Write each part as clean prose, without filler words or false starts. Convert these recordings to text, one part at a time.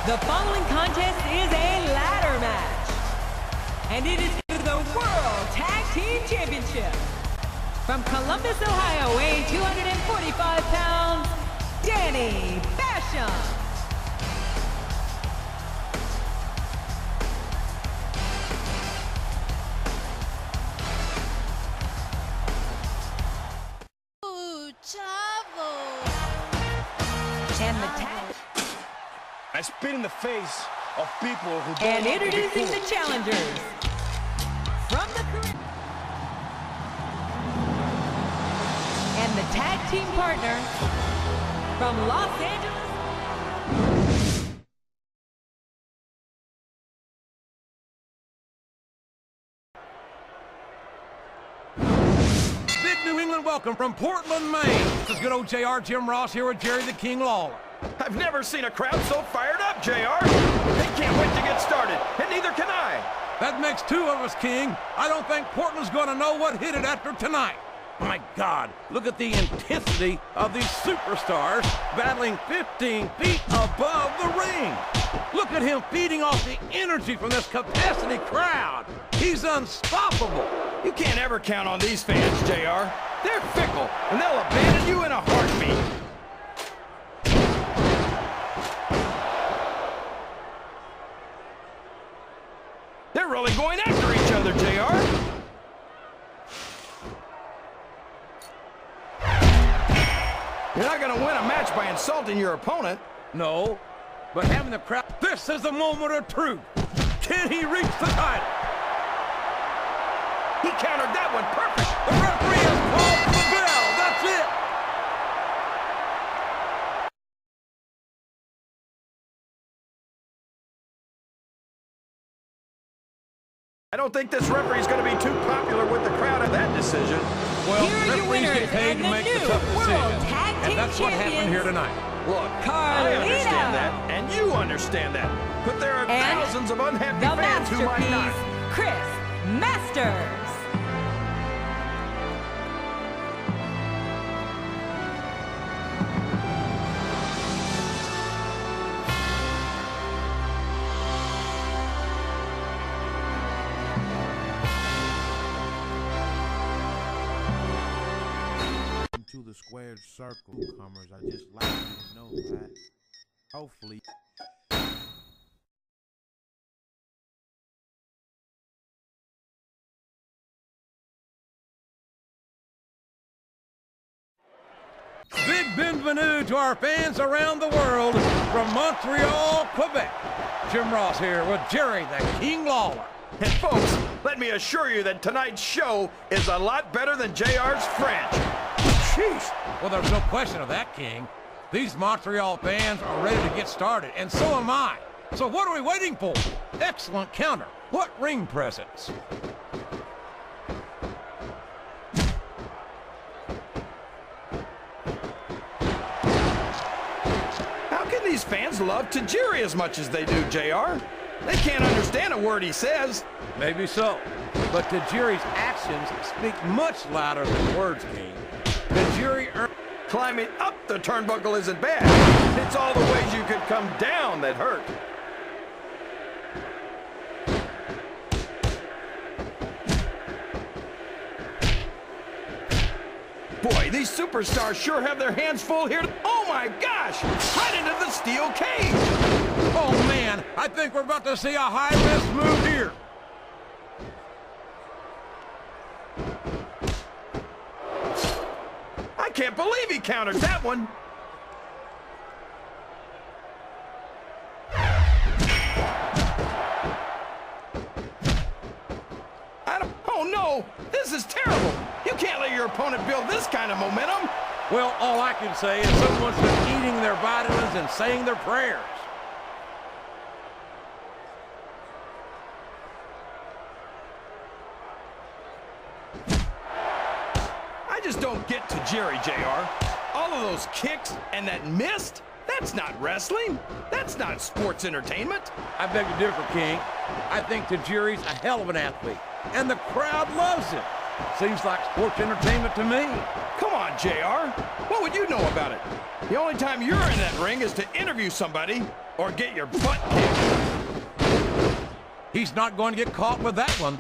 The following contest is a ladder match, and it is for the World Tag Team Championship. From Columbus, Ohio, weighing 245 pounds, Danny Basham. And the tag. I spit in the face of people who don't And want to be introducing cool. the challengers from the Caribbean. And the tag team partner from Los Angeles. Big New England welcome from Portland, Maine. This is good old JR Jim Ross here with Jerry the King Lawler. I've never seen a crowd so fired up, JR. They can't wait to get started, and neither can I. That makes two of us, King. I don't think Portland's going to know what hit it after tonight. My God, look at the intensity of these superstars battling 15 feet above the ring. Look at him feeding off the energy from this capacity crowd. He's unstoppable. You can't ever count on these fans, JR. They're fickle, and they'll abandon you in a heartbeat. They're really going after each other, JR. You're not going to win a match by insulting your opponent. No, but having the crowd, this is the moment of truth. Can he reach the title? He countered that one perfect. The referee has called for the bell. That's it. I don't think this referee's going to be too popular with the crowd at that decision. Well, Here are your referees winners get paid and to the make the new tough World decisions. Tag Team And that's what happened here Champions. tonight. Look, I Carlito. understand that, and you understand that. But there are And thousands of unhappy The fans who might not. masterpiece, Chris Masters. To the squared circle, newcomers. I just like you to know that. Hopefully. Big bienvenue to our fans around the world from Montreal, Quebec. Jim Ross here with Jerry the King Lawler. And folks, let me assure you that tonight's show is a lot better than JR's French. Jeez. Well, there's no question of that, King. These Montreal fans are ready to get started, and so am I. So what are we waiting for? Excellent counter. What ring presence? How can these fans love Tajiri as much as they do, JR? They can't understand a word he says. Maybe so. But Tajiri's actions speak much louder than words, King. Tajiri earned... Climbing up the turnbuckle isn't bad. It's all the ways you could come down that hurt. Boy, these superstars sure have their hands full here. Oh my gosh! Right into the steel cage! Oh, man, I think we're about to see a high-risk move here. I can't believe he countered that one. Oh no, this is terrible. You can't let your opponent build this kind of momentum. Well, all I can say is someone's been eating their vitamins and saying their prayers. I just don't get Tajiri, JR. All of those kicks and that mist, that's not wrestling. That's not sports entertainment. I beg to differ, King. I think Tajiri's a hell of an athlete, and the crowd loves him. Seems like sports entertainment to me. Come on, JR. What would you know about it? The only time you're in that ring is to interview somebody or get your butt kicked. He's not going to get caught with that one.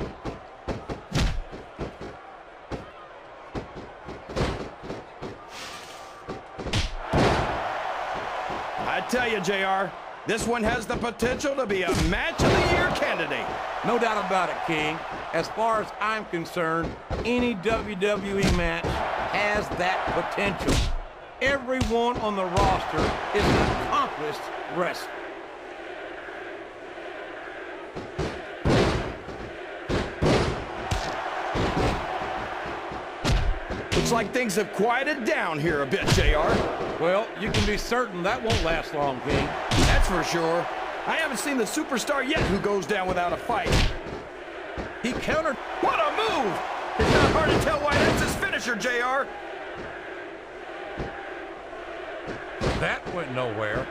I tell you, JR, this one has the potential to be a Match of the Year candidate. No doubt about it, King. As far as I'm concerned, any WWE match has that potential. Everyone on the roster is an accomplished wrestler. Looks like things have quieted down here a bit, JR. Well, you can be certain that won't last long, King. That's for sure. I haven't seen the superstar yet who goes down without a fight. He countered. What a move! It's not hard to tell why that's his finisher, JR. That went nowhere.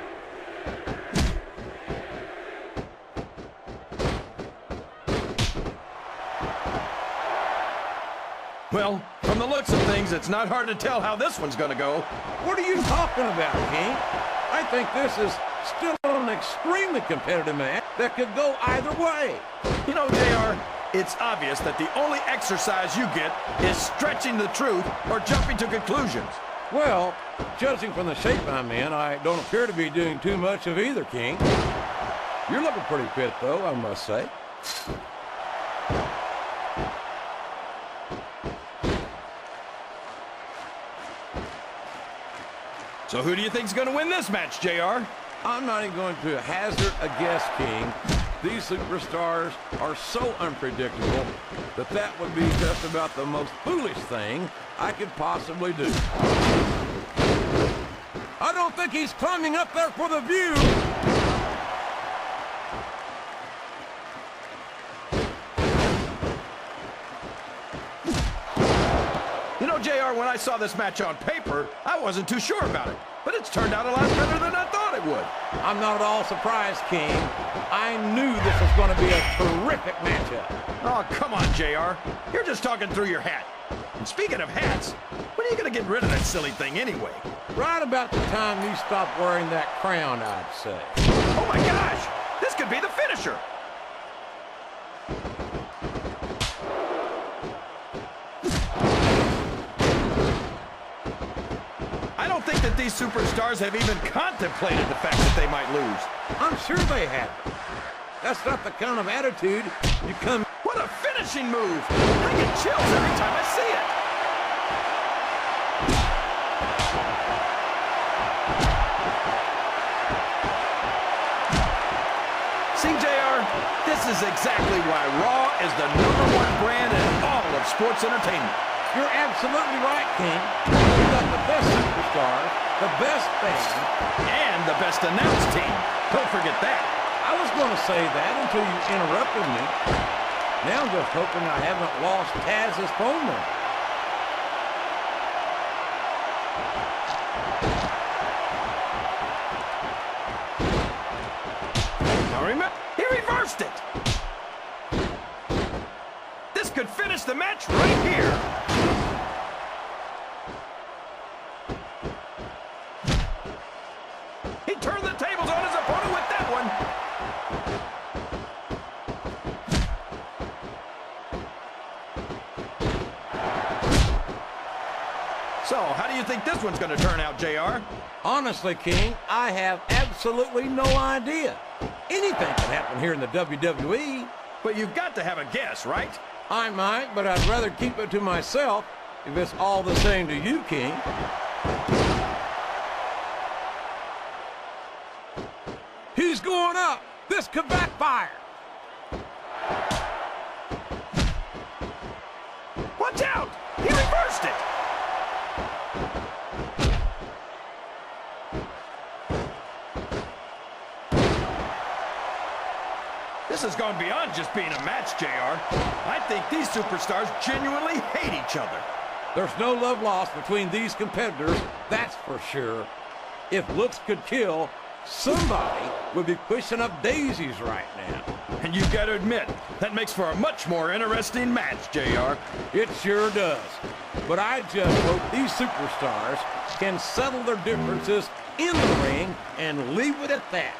Well, from the looks of things, it's not hard to tell how this one's gonna go. What are you talking about, King? I think this is still an extremely competitive match that could go either way. You know, JR, it's obvious that the only exercise you get is stretching the truth or jumping to conclusions. Well, judging from the shape I'm in, I don't appear to be doing too much of either, King. You're looking pretty fit, though, I must say. So who do you think's gonna win this match, JR? I'm not even going to hazard a guess, King. These superstars are so unpredictable that that would be just about the most foolish thing I could possibly do. I don't think he's climbing up there for the view. You know, JR, when I saw this match on paper, I wasn't too sure about it. But it's turned out a lot better than I thought it would. I'm not at all surprised, King. I knew this was going to be a terrific matchup. Oh, come on, JR. You're just talking through your hat. And speaking of hats, when are you going to get rid of that silly thing anyway? Right about the time you stop wearing that crown, I'd say. Oh, my gosh! This could be the finisher! I don't think that these superstars have even contemplated the fact that they might lose. I'm sure they have. That's not the kind of attitude you come... What a finishing move! I get chills every time I see it! See, JR, this is exactly why Raw is the #1 brand in all of sports entertainment. You're absolutely right, King. We've got the best superstars, the best fans, And the best announced team. Don't forget that. I was going to say that until you interrupted me. Now I'm just hoping I haven't lost Taz's phone number. Now remember, he reversed it. This could finish the match right here. He turned the tables on his opponent with that one. So, how do you think this one's going to turn out, JR? Honestly, King, I have absolutely no idea. Anything can happen here in the WWE. But you've got to have a guess, right? I might, but I'd rather keep it to myself if it's all the same to you, King. He's going up. This could backfire. Watch out! He reversed it! This has gone beyond just being a match, JR. I think these superstars genuinely hate each other. There's no love lost between these competitors, that's for sure. If looks could kill, somebody would be pushing up daisies right now. And you've got to admit, that makes for a much more interesting match, JR. It sure does. But I just hope these superstars can settle their differences in the ring and leave it at that.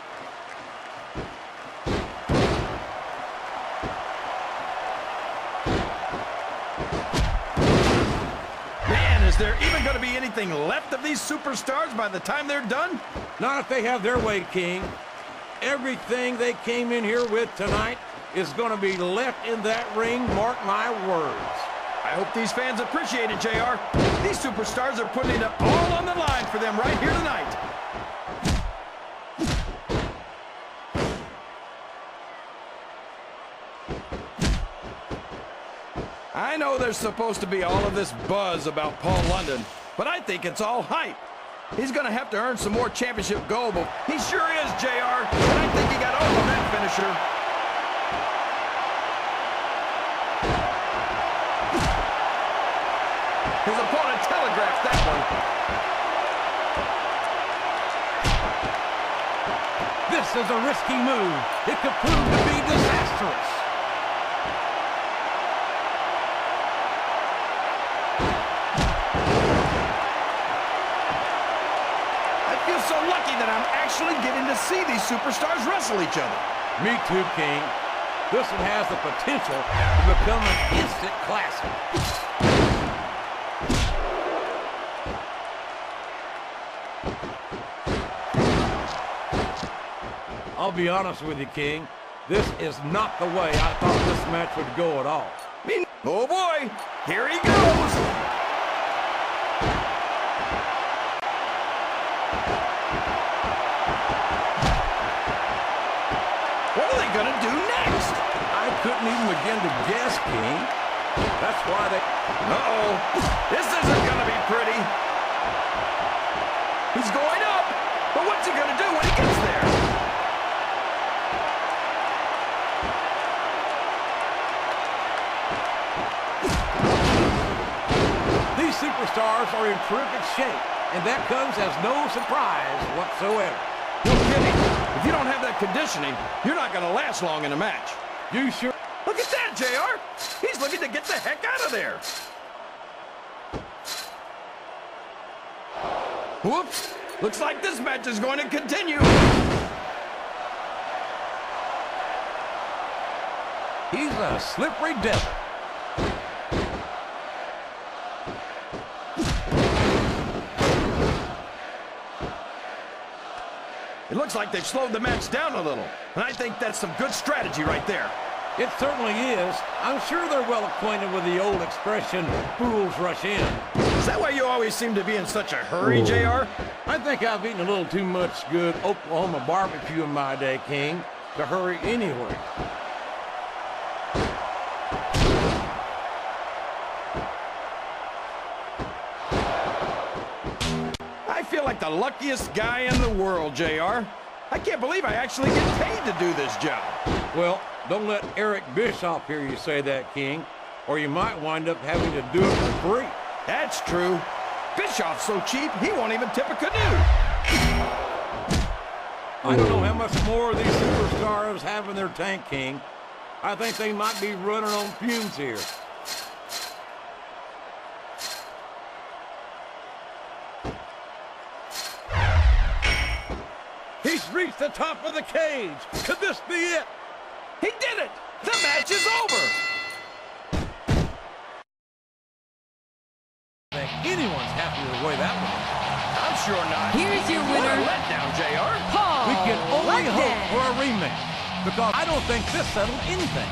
Man, is there even going to be anything left of these superstars by the time they're done? Not if they have their way, King. Everything they came in here with tonight is going to be left in that ring, mark my words. I hope these fans appreciate it, JR. These superstars are putting it all on the line for them right here tonight. I know there's supposed to be all of this buzz about Paul London, but I think it's all hype. He's going to have to earn some more championship gold, but he sure is, JR, and I think he got over that finisher. His opponent telegraphed that one. This is a risky move. It could prove to be disastrous. So lucky that I'm actually getting to see these superstars wrestle each other. Me too, King. This one has the potential to become an instant classic. I'll be honest with you, King. This is not the way I thought this match would go at all. Oh boy, here he goes. What are they gonna do next? I couldn't even begin to guess, King. That's why they... Uh-oh. This isn't gonna be pretty. He's going up. But what's he gonna do when he gets there? These superstars are in terrific shape, and that comes as no surprise whatsoever. No kidding. If you don't have that conditioning, you're not going to last long in a match. You sure? Look at that, JR. He's looking to get the heck out of there. Whoops. Looks like this match is going to continue. He's a slippery devil. It looks like they've slowed the match down a little. And I think that's some good strategy right there. It certainly is. I'm sure they're well acquainted with the old expression, fools rush in. Is that why you always seem to be in such a hurry, JR? I think I've eaten a little too much good Oklahoma barbecue in my day, King, to hurry anywhere. I feel like the luckiest guy in the world, JR. I can't believe I actually get paid to do this job. Well, don't let Eric Bischoff hear you say that, King, or you might wind up having to do it for free. That's true. Bischoff's so cheap, he won't even tip a canoe. I don't know how much more these superstars have in their tank, King. I think they might be running on fumes here. He's reached the top of the cage. Could this be it? He did it! The match is over! I think anyone's happy with the way that went. I'm sure not. Here's your What a winner, letdown, JR. Paul We can only London. hope for a rematch, because I don't think this settled anything.